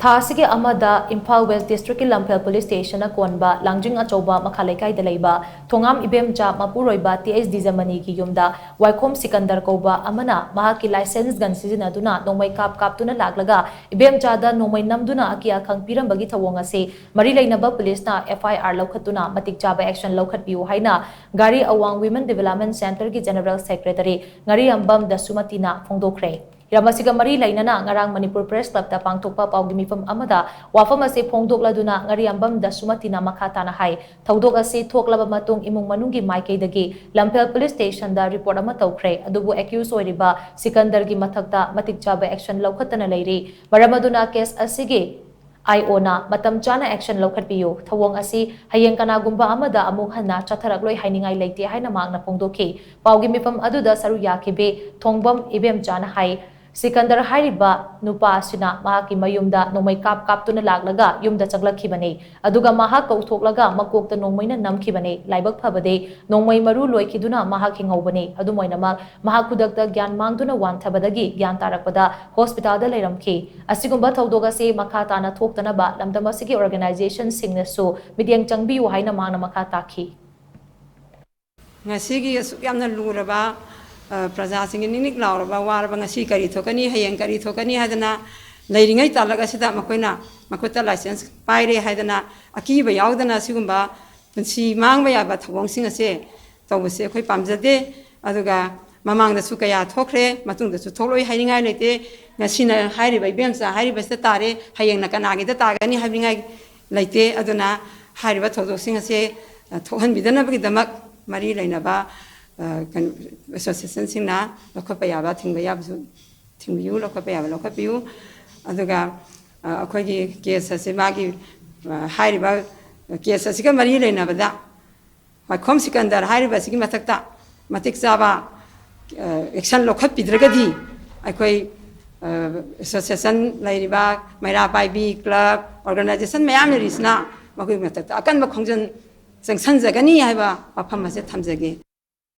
Thasige Amada, Imphal West District Lampel Police Station Konba, Langjing Achoba, Makalekai Delaiba, Tongam Ibemja, Mapuroiba, TS Dizamani Yumda, Waikom Sikandar Koba, Amana, Mahaki license gun Sijinnaduna, Nongmei Kaptuna Laklaga, Ibemja, Nongmei Namduna, Akia Kang Piram Bagita Wongase, Marilainaba Police na FIR Loukhatuna, Matik Chaba action Loukhatpiyu Haina, Gari Awang Women Development Center ki General Secretary, Ngari Ambam Dasumatina, Fongdokre. Ramasiga Mari Lainana, Ngarang Manipur Press Club da Pangtokpa Paugimifam Amada, Wafamase Pongdokladuna, Ngariambam Dasumatina Makatana Hai, Taudogase Toklaba Matung Imung Manungi Maike Dagi, Lampel Police Station da report Amatokre, Adubu accused Oiriba, Sikandar gi Matakta, Matik Chaba action Loukhatana Lady, Maramaduna case Asige. Iona, Matam Chana action Loukhatpiyu, Tawong Asi, Hayang Kanagumba Amada Amuhana, Chataragloi Hiningai Late Haina Magna Pongdoki, Paugimifam Aduda Saruyakibe, Tongbam Ibem Chana Hai. Sikandar Hariba, Nupa Sina, Mahaki Mayumda, Nongmei Kaptuna Laklaga, Yumda Chaglakibane, Aduga Mahak Toklaga, Makok the Nongmei Namkibane, Laibak Pabade, Nongmei Maru Loikiduna, Mahaking Obane, Adumoinama, Mahakudakta Gyan Mangduna Wan Tabadagi, Gyan Tarakpada, Hospital de Leramki, Asigumba Taudogase, Makatana Toktanaba, Lamdamasiki Organization Singnesu, Midiang Changbi Haina Mana Makataki. Nasigi is Yamna Luraba. Prajasing in Nick Laura, Warabangasi Kari Tokani, Hayan Kari Tokani Hadana, Lady Talagasita Makwena, Makota license, Pire Hadana, Akiba Yaudana Sugumba, and see Mangwaya, but won't sing a say, Tawase Pamzade, Aduga, Mamang the Sukaya Tokre, Matung the Sutolo hiding I late, Nasina Hari by Bensa, Hari Bestatare, Hayan Nakanagi, the Tagani having I late Aduna, Hari Batodo sing a say, Tohan Bidana Bidamak, Marie Lainaba. Association singna Loukhatpayaba Tingbayab Tingbiu Loukhatpiyu aduga akhoi case ase magi hairiba case asiga mari leinabada Waikom Sikandar hairiba sigi matakta Matik Chaba action Loukhatpidragadi akhoi association lairiba Maira Baibi club organization mayam risna makoi matakta akan ba khongjan sangjagani haiba wafam ase thamjage